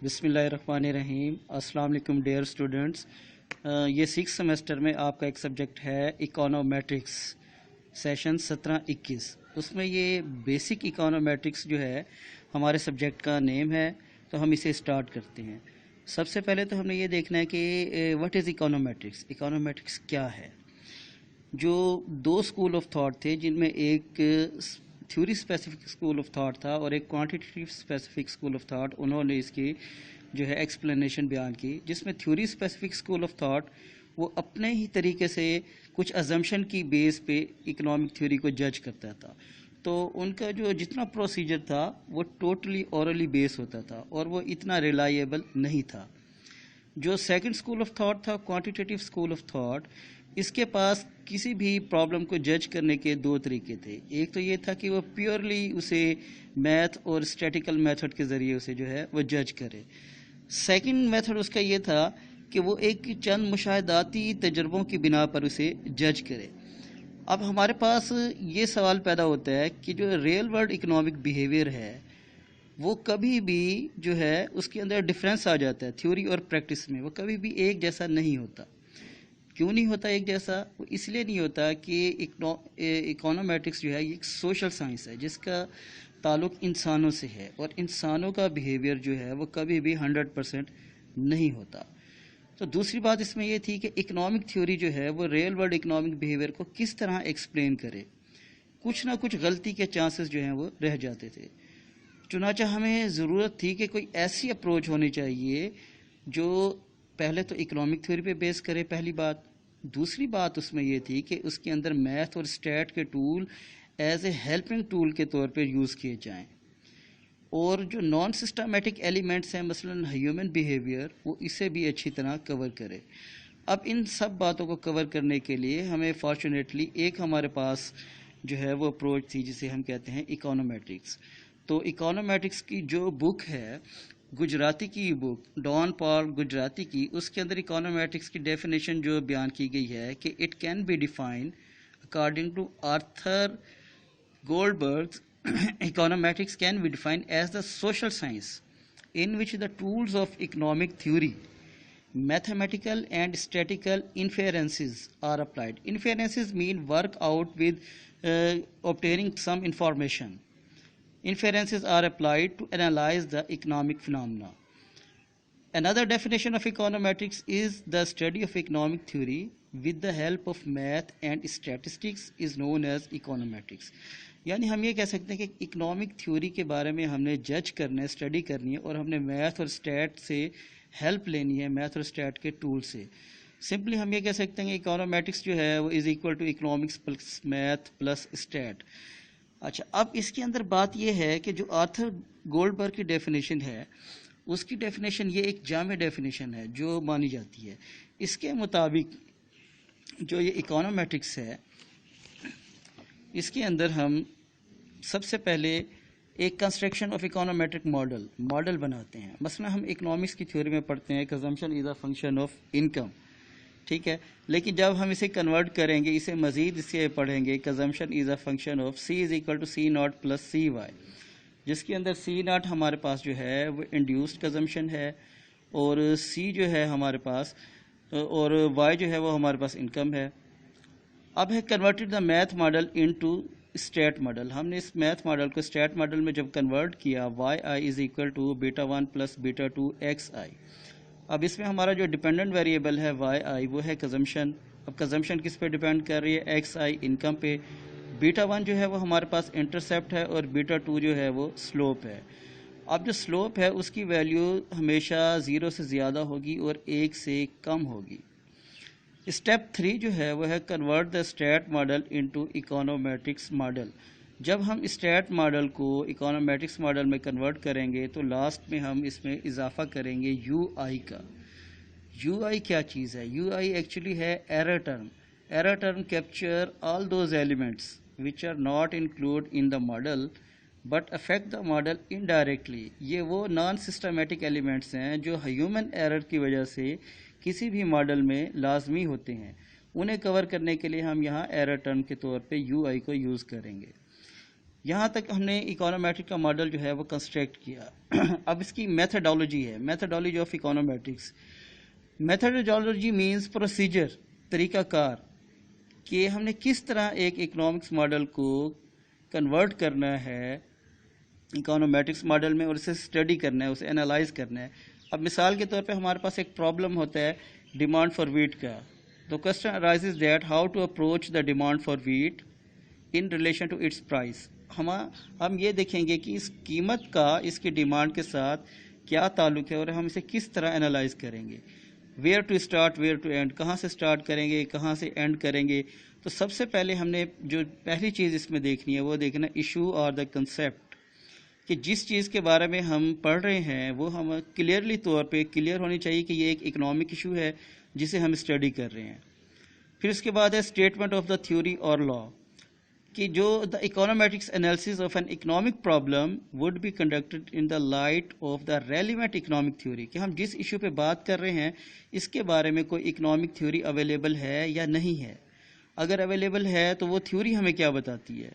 बिस्मिल्लाहिर्रहमानिर्रहीम। अस्सलाम वालेकुम डियर स्टूडेंट्स। ये 6 सेमेस्टर में आपका एक सब्जेक्ट है इकोनोमेट्रिक्स, सेशन 17-21। उसमें ये बेसिक इकोनोमेट्रिक्स जो है हमारे सब्जेक्ट का नेम है, तो हम इसे स्टार्ट करते हैं। सबसे पहले तो हमने ये देखना है कि व्हाट इज़ इकोनोमेट्रिक्स, इकोनोमेट्रिक्स क्या है। जो दो स्कूल ऑफ थॉट थे, जिनमें एक theory specific school of thought था और एक quantitative specific school of thought, उन्होंने इसकी जो है एक्सप्लेनेशन बयान की। जिसमें theory specific school of thought वो अपने ही तरीके से कुछ अजम्पशन की बेस पे इकोनॉमिक थ्योरी को जज करता था। तो उनका जो जितना प्रोसीजर था वो टोटली ओरली बेस होता था और वो इतना रिलायबल नहीं था। जो सेकंड स्कूल ऑफ थॉट था, क्वांटिटेटिव स्कूल ऑफ थॉट, इसके पास किसी भी प्रॉब्लम को जज करने के दो तरीके थे। एक तो ये था कि वो प्योरली उसे मैथ और स्टैटिकल मेथड के ज़रिए उसे जो है वो जज करे। सेकंड मेथड उसका ये था कि वो एक चंद मुशाहदाती तजर्बों की बिना पर उसे जज करे। अब हमारे पास ये सवाल पैदा होता है कि जो रियल वर्ल्ड इकोनॉमिक बिहेवियर है वो कभी भी जो है उसके अंदर डिफरेंस आ जाता है थ्योरी और प्रैक्टिस में। वो कभी भी एक जैसा नहीं होता। क्यों नहीं होता एक जैसा? वो इसलिए नहीं होता कि इकोनोमेट्रिक्स जो है ये एक सोशल साइंस है जिसका ताल्लुक इंसानों से है, और इंसानों का बिहेवियर जो है वो कभी भी 100% नहीं होता। तो दूसरी बात इसमें ये थी कि इकोनॉमिक थ्योरी जो है वो रियल वर्ल्ड इकोनॉमिक बिहेवियर को किस तरह एक्सप्लेन करे। कुछ ना कुछ गलती के चांसेस जो हैं वो रह जाते थे। चुनाचा हमें ज़रूरत थी कि कोई ऐसी अप्रोच होनी चाहिए जो पहले तो इकोनॉमिक थ्योरी पे बेस करे, पहली बात। दूसरी बात उसमें ये थी कि उसके अंदर मैथ और स्टैट के tool as a helping tool के तौर पे यूज़ किए जाएं, और जो नॉन सिस्टमेटिक एलिमेंट्स हैं मसलन ह्यूमन बिहेवियर, वो इसे भी अच्छी तरह कवर करे। अब इन सब बातों को कवर करने के लिए हमें फॉर्चुनेटली एक हमारे पास जो है वो अप्रोच थी जिसे हम कहते हैं इकोनोमेट्रिक्स। तो इकोनोमेट्रिक्स की जो बुक है, गुजराती की बुक, डॉन पॉल गुजराती की, उसके अंदर इकोनोमेट्रिक्स की डेफिनेशन जो बयान की गई है कि it can be defined according to Arthur Goldberg, econometrics can be defined as the social science in which the tools of economic theory, mathematical and statistical inferences are applied. Inferences mean work out with obtaining some information. Inferences are applied to analyze the economic phenomena. Another definition of econometrics is the study of economic theory with the help of math and statistics is known as econometrics. यानी हम ये कह सकते हैं कि economic theory के बारे में हमने जज करना है, स्टडी करनी है, और हमने मैथ और स्टैट से हेल्प लेनी है, मैथ और स्टैट के टूल से। सिंपली हम ये कह सकते हैं कि इकोनोमेट्रिक्स जो है वो is equal to economics plus math plus stat. अच्छा, अब इसके अंदर बात ये है कि जो आर्थर गोल्डबर्ग की डेफिनेशन है, उसकी डेफिनेशन ये एक जामे डेफिनेशन है जो मानी जाती है। इसके मुताबिक जो ये इकोनोमेट्रिक्स है, इसके अंदर हम सबसे पहले एक कंस्ट्रक्शन ऑफ इकोनोमेट्रिक मॉडल बनाते हैं। मसलन हम इकोनॉमिक्स की थ्योरी में पढ़ते हैं consumption is a function of income, ठीक है। लेकिन जब हम इसे कन्वर्ट करेंगे, इसे मज़ीद इससे पढ़ेंगे, consumption is a function of C is equal to C naught plus C Y, जिसके अंदर सी नॉट हमारे पास जो है वो इंड्यूस्ड कंजम्पशन है, और सी जो है हमारे पास, और वाई जो है वो हमारे पास इनकम है। अब है converted the math model into state model. हमने इस मैथ मॉडल को स्टेट मॉडल में जब कन्वर्ट किया, Y I is equal to beta 1 plus beta 2 X I. अब इसमें हमारा जो डिपेंडेंट वेरिएबल है वाई आई, वो है कंजम्पशन। अब कंजम्पशन किस पे डिपेंड कर रही है? एक्स आई, इनकम पे। बीटा 1 जो है वो हमारे पास इंटरसेप्ट है, और बीटा 2 जो है वो स्लोप है। अब जो स्लोप है उसकी वैल्यू हमेशा 0 से ज़्यादा होगी और 1 से कम होगी। स्टेप 3 जो है वो है convert the stat model into econometrics model. जब हम स्टैट मॉडल को इकोनोमेट्रिक्स मॉडल में कन्वर्ट करेंगे तो लास्ट में हम इसमें इजाफा करेंगे यू आई का। यू आई क्या चीज़ है? यू आई एक्चुअली है error term. Error term capture all those elements which are not include in the model but affect the model indirectly. ये वो नॉन सिस्टमेटिक एलिमेंट्स हैं जो ह्यूमन एरर की वजह से किसी भी मॉडल में लाजमी होते हैं। उन्हें कवर करने के लिए हम यहाँ एरर टर्म के तौर पे यू आई को यूज़ करेंगे। یہاں تک ہم نے اکانومیٹرک کا ماڈل جو ہے وہ کنسٹرکٹ کیا. اب اس کی میتھڈالوجی ہے, methodology of econometrics. Methodology means procedure, طریقہ کار, کہ ہم نے کس طرح ایک اکنامکس ماڈل کو کنورٹ کرنا ہے اکانومیٹرکس ماڈل میں اور اسے اسٹڈی کرنا ہے, اسے انالائز کرنا ہے. اب مثال کے طور پہ ہمارے پاس ایک پرابلم ہوتا ہے ڈیمانڈ فار ویٹ کا. تو question arises that how to approach the demand for wheat in relation to its price. ہم یہ دیکھیں گے کہ اس قیمت کا اس کی ڈیمانڈ کے ساتھ کیا تعلق ہے اور ہم اسے کس طرح انالائز کریں گے. Where to start where to end, کہاں سے اسٹارٹ کریں گے کہاں سے اینڈ کریں گے. تو سب سے پہلے ہم نے جو پہلی چیز اس میں دیکھنی ہے وہ دیکھنا ایشو اور دا کنسیپٹ, کہ جس چیز کے بارے میں ہم پڑھ رہے ہیں وہ ہم کلیئرلی طور پہ کلیئر ہونی چاہیے کہ یہ ایک اکنامک ایشو ہے جسے ہم اسٹڈی کر رہے ہیں. پھر اس کے بعد ہے اسٹیٹمنٹ آف دا تھیوری اور لا, کہ جو the econometrics analysis of an economic problem would be conducted in the light of the relevant economic theory, کہ ہم جس ایشو پہ بات کر رہے ہیں اس کے بارے میں کوئی اکنامک تھیوری اویلیبل ہے یا نہیں ہے. اگر اویلیبل ہے تو وہ تھیوری ہمیں کیا بتاتی ہے.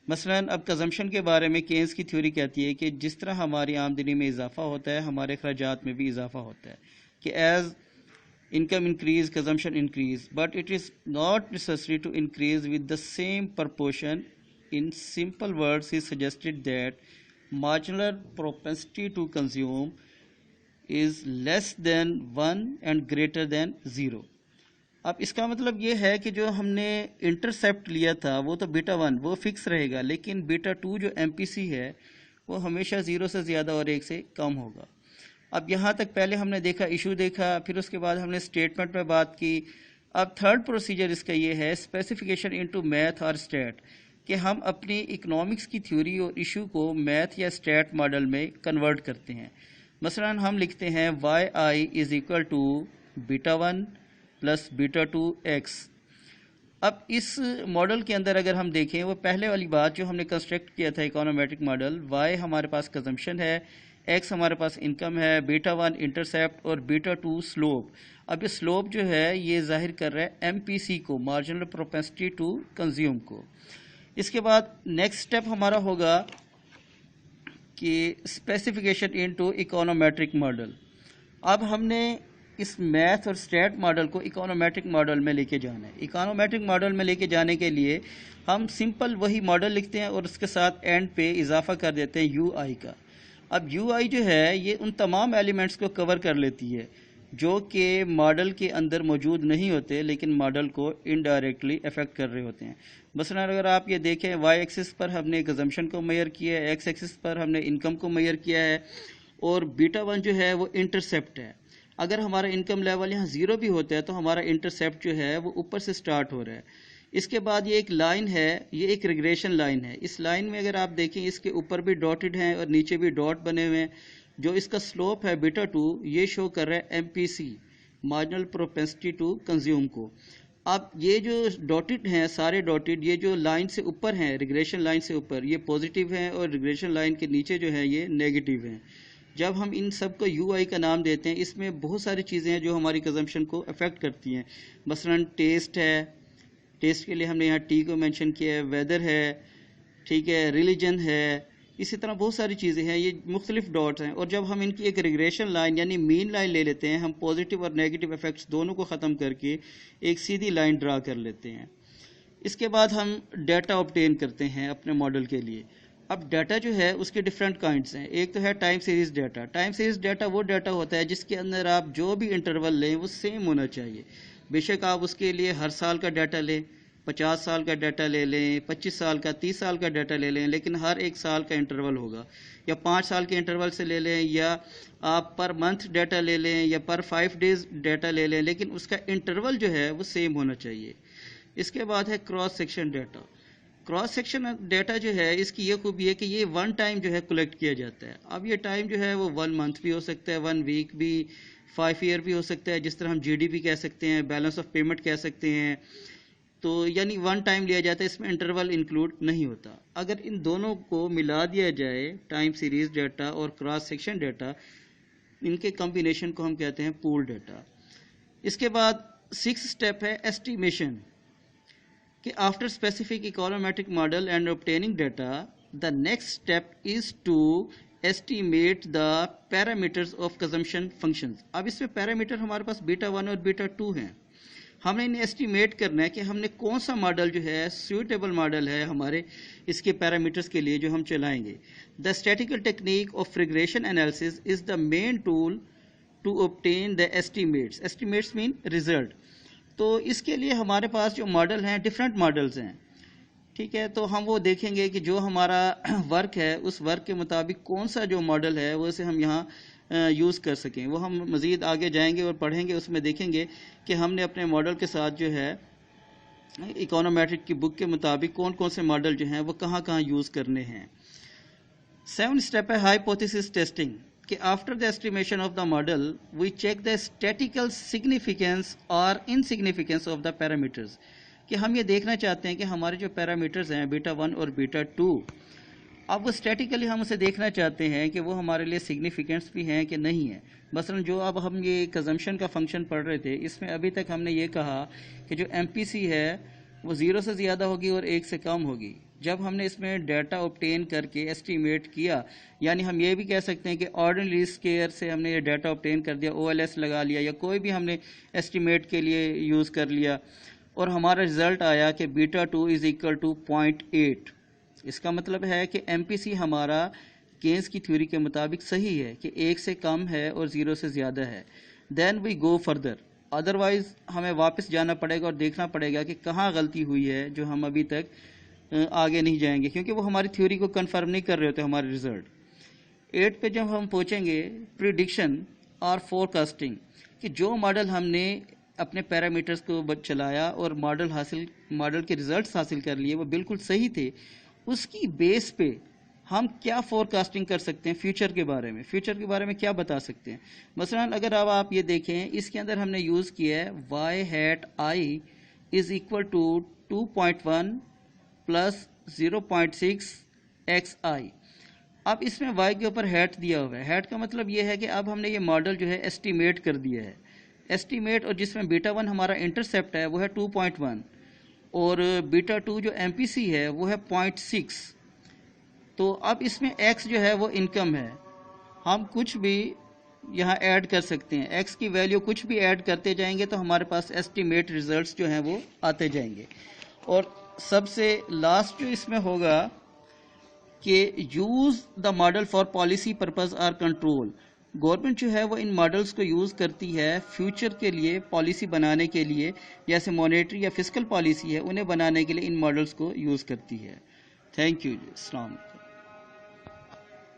مثلا اب کنزمپشن کے بارے میں کینز کی تھیوری کہتی ہے کہ جس طرح ہماری آمدنی میں اضافہ ہوتا ہے ہمارے اخراجات میں بھی اضافہ ہوتا ہے, کہ as income increase consumption increase, but it is not necessary to increase with the same proportion. In simple words, he suggested that marginal propensity to consume is less than 1 and greater than 0. اب اس کا مطلب یہ ہے کہ جو ہم نے intercept لیا تھا وہ تو بیٹا 1 وہ فکس رہے گا, لیکن بیٹا 2 جو ایم پی سی ہے وہ ہمیشہ 0 سے زیادہ اور 1 سے کم ہوگا. اب یہاں تک پہلے ہم نے دیکھا ایشو دیکھا, پھر اس کے بعد ہم نے اسٹیٹمنٹ پہ بات کی. اب تھرڈ پروسیجر اس کا یہ ہے اسپیسیفیکیشن انٹو میتھ اور اسٹیٹ, کہ ہم اپنی اکنامکس کی تھیوری اور ایشو کو میتھ یا اسٹیٹ ماڈل میں کنورٹ کرتے ہیں. مثلا ہم لکھتے ہیں Y I is equal to beta 1 plus beta 2 X. اب اس ماڈل کے اندر اگر ہم دیکھیں وہ پہلے والی بات جو ہم نے کنسٹرکٹ کیا تھا اکانومیٹرک ماڈل, وائی ہمارے پاس کنزمپشن ہے, ایکس ہمارے پاس انکم ہے, بیٹا 1 انٹرسیپٹ اور بیٹا 2 سلوپ. اب یہ سلوپ جو ہے یہ ظاہر کر رہا ہے ایم پی سی کو, مارجنل پروپینسٹی ٹو کنزیوم کو. اس کے بعد نیکسٹ اسٹیپ ہمارا ہوگا کہ اسپیسیفیکیشن انٹو اکانومیٹرک ماڈل. اب ہم نے اس میتھ اور اسٹیٹ ماڈل کو اکانومیٹرک ماڈل میں لے کے جانا ہے. اکانومیٹرک ماڈل میں لے کے جانے کے لیے ہم سمپل وہی ماڈل لکھتے ہیں اور اس کے ساتھ اینڈ پہ اضافہ کر دیتے ہیں یو آئی کا. اب یو آئی جو ہے یہ ان تمام ایلیمنٹس کو کور کر لیتی ہے جو کہ ماڈل کے اندر موجود نہیں ہوتے لیکن ماڈل کو انڈائریکٹلی افیکٹ کر رہے ہوتے ہیں. مثلا اگر آپ یہ دیکھیں وائی ایکسس پر ہم نے کنزمپشن کو میئر کیا ہے, ایکس ایکسس پر ہم نے انکم کو میئر کیا ہے, اور بیٹا 1 جو ہے وہ انٹرسیپٹ ہے. اگر ہمارا انکم لیول یہاں 0 بھی ہوتا ہے تو ہمارا انٹرسیپٹ جو ہے وہ اوپر سے سٹارٹ ہو رہا ہے. اس کے بعد یہ ایک لائن ہے, یہ ایک ریگریشن لائن ہے. اس لائن میں اگر آپ دیکھیں اس کے اوپر بھی ڈاٹڈ ہیں اور نیچے بھی ڈاٹ بنے ہوئے ہیں. جو اس کا سلوپ ہے بیٹا 2 یہ شو کر رہا ہے M P C, marginal propensity to consume کو. اب یہ جو ڈاٹڈ ہیں سارے ڈاٹڈ, یہ جو لائن سے اوپر ہیں ریگریشن لائن سے اوپر یہ پازیٹیو ہیں اور ریگریشن لائن کے نیچے جو ہے یہ نیگیٹو ہیں. جب ہم ان سب کو یو آئی کا نام دیتے ہیں اس میں بہت ساری چیزیں ہیں جو ہماری کنزمپشن کو افیکٹ کرتی ہیں. مثلا ٹیسٹ ہے, ٹیسٹ کے لیے ہم نے یہاں ٹی کو مینشن کیا ہے, ویدر ہے, ٹھیک ہے, ریلیجن ہے, اسی طرح بہت ساری چیزیں ہیں, یہ مختلف ڈاٹس ہیں. اور جب ہم ان کی ایک ریگریشن لائن یعنی مین لائن لے لیتے ہیں, ہم پازیٹیو اور نیگیٹو افیکٹس دونوں کو ختم کر کے ایک سیدھی لائن ڈرا کر لیتے ہیں. اس کے بعد ہم ڈیٹا آبٹین کرتے ہیں اپنے ماڈل کے لیے. اب ڈیٹا جو ہے اس کے ڈفرینٹ کائنڈس ہیں. ایک تو ہے time series data. Time series data وہ ڈیٹا ہوتا ہے جس کے اندر آپ جو بھی انٹرول لیں وہ سیم ہونا چاہیے. بے شک آپ اس کے لیے ہر سال کا ڈیٹا لیں, 50 سال کا ڈیٹا لے لیں, 25 سال کا, 30 سال کا ڈیٹا لے لیں, لیکن ہر ایک سال کا انٹرول ہوگا. یا 5 سال کے انٹرول سے لے لیں, یا آپ پر منتھ ڈیٹا لے لیں, یا پر 5 ڈیز ڈیٹا لے لیں, لیکن اس کا انٹرول جو ہے وہ سیم ہونا چاہیے. اس کے بعد ہے cross section data. Cross section data جو ہے اس کی یہ خوبی ہے کہ یہ ون ٹائم جو ہے کلیکٹ کیا جاتا ہے. اب یہ ٹائم جو ہے وہ 1 منتھ بھی ہو سکتا ہے, 1 ویک بھی, 5 ایئر بھی ہو سکتا ہے, جس طرح ہم جی ڈی پی کہہ سکتے ہیں, بیلنس آف پیمنٹ کہہ سکتے ہیں. تو یعنی 1 ٹائم لیا جاتا ہے, اس میں انٹرول انکلوڈ نہیں ہوتا. اگر ان دونوں کو ملا دیا جائے ٹائم سیریز ڈیٹا اور کراس سیکشن ڈیٹا, ان کے کمبینیشن کو ہم کہتے ہیں پول ڈیٹا. اس کے بعد 6 اسٹیپ ہے ایسٹیمیشن, کہ after specific econometric model and obtaining data the next step is to estimate the parameters of consumption functions. अब इसमें पैरामीटर हमारे पास बीटा 1 और बीटा 2 हैं. हमने इन्हें एस्टिमेट करना है कि हमने कौन सा मॉडल जो है सूटेबल मॉडल है हमारे इसके पैरामीटर्स के लिए जो हम चलाएंगे. The statical technique of regression analysis is the main tool to obtain the estimates. Estimates mean result. तो इसके लिए हमारे पास जो मॉडल हैं डिफरेंट मॉडल्स हैं. ठीक है, तो हम वो देखेंगे कि जो हमारा वर्क है उस वर्क के मुताबिक कौन सा जो मॉडल है वो से हम यहाँ यूज़ कर सकें. वो हम मज़ीद आगे जाएंगे और पढ़ेंगे, उसमें देखेंगे कि हमने अपने मॉडल के साथ जो है इकोनोमेट्रिक की बुक के मुताबिक कौन कौन से मॉडल जो हैं वो कहाँ कहाँ यूज़ करने हैं. 7 स्टेप है हाइपोथेसिस टेस्टिंग कि after the estimation of the model we check the statical significance और इनसिग्निफिकेंस ऑफ द पैरामीटर्स. कि हम ये देखना चाहते हैं कि हमारे जो पैरामीटर्स हैं बीटा 1 और बीटा 2, अब वो स्टैटिकली हम उसे देखना चाहते हैं कि वो हमारे लिए सिग्निफिकेंट्स भी हैं कि नहीं है. मसलन जो अब हम ये कंजम्पशन का फंक्शन पढ़ रहे थे, इसमें अभी तक हमने ये कहा कि जो एमपीसी है वो 0 से ज़्यादा होगी और 1 से कम होगी. जब हमने इसमें डाटा ऑब्टेन करके एस्टिमेट किया, यानी हम ये भी कह सकते हैं कि ऑर्डिनरी स्केयर से हमने ये डाटा ऑब्टेन कर दिया, OLS लगा लिया या कोई भी हमने एस्टिमेट के लिए यूज़ कर लिया और हमारा रिजल्ट आया कि बीटा 2 इज इक्वल टू 0.8. इसका मतलब है कि एमपीसी हमारा केन्स की थ्योरी के मुताबिक सही है कि 1 से कम है और 0 से ज़्यादा है. Then we go further. Otherwise हमें वापस जाना पड़ेगा और देखना पड़ेगा कि कहाँ गलती हुई है, जो हम अभी तक आगे नहीं जाएंगे क्योंकि वो हमारी थ्योरी को कंफर्म नहीं कर रहे होते हमारे रिजल्ट. 8 पे जब हम पहुँचेंगे प्रिडिक्शन और फोरकास्टिंग कि जो मॉडल हमने अपने पैरामीटर्स को चलाया और मॉडल के रिजल्ट्स हासिल कर लिए वो बिल्कुल सही थे, उसकी बेस पे हम क्या फोरकास्टिंग कर सकते हैं फ्यूचर के बारे में क्या बता सकते हैं. मसलन अगर अब आप ये देखें, इसके अंदर हमने यूज़ किया है y hat i is equal to 2.1 plus 0.6 xi. अब इसमें y के ऊपर हैट दिया हुआ है. हैट का मतलब ये है कि अब हमने ये मॉडल जो है एस्टिमेट कर दिया है. एस्टिमेट, और जिसमें बीटा 1 हमारा इंटरसेप्ट है वो है 2.1 और बीटा 2 जो एमपीसी है वो है 0.6. तो अब इसमें x जो है वो इनकम है. हम कुछ भी यहाँ ऐड कर सकते हैं, x की वैल्यू कुछ भी ऐड करते जाएंगे तो हमारे पास एस्टिमेट रिजल्ट्स जो हैं वो आते जाएंगे. और सबसे लास्ट जो इसमें होगा कि use the model for policy purpose और कंट्रोल. गवर्नमेंट जो है वो इन मॉडल्स को यूज़ करती है फ्यूचर के लिए पॉलिसी बनाने के लिए, जैसे मॉनेटरी या फिस्कल पॉलिसी है उन्हें बनाने के लिए इन मॉडल्स को यूज़ करती है. Thank you. अस्सलाम वालेकुम.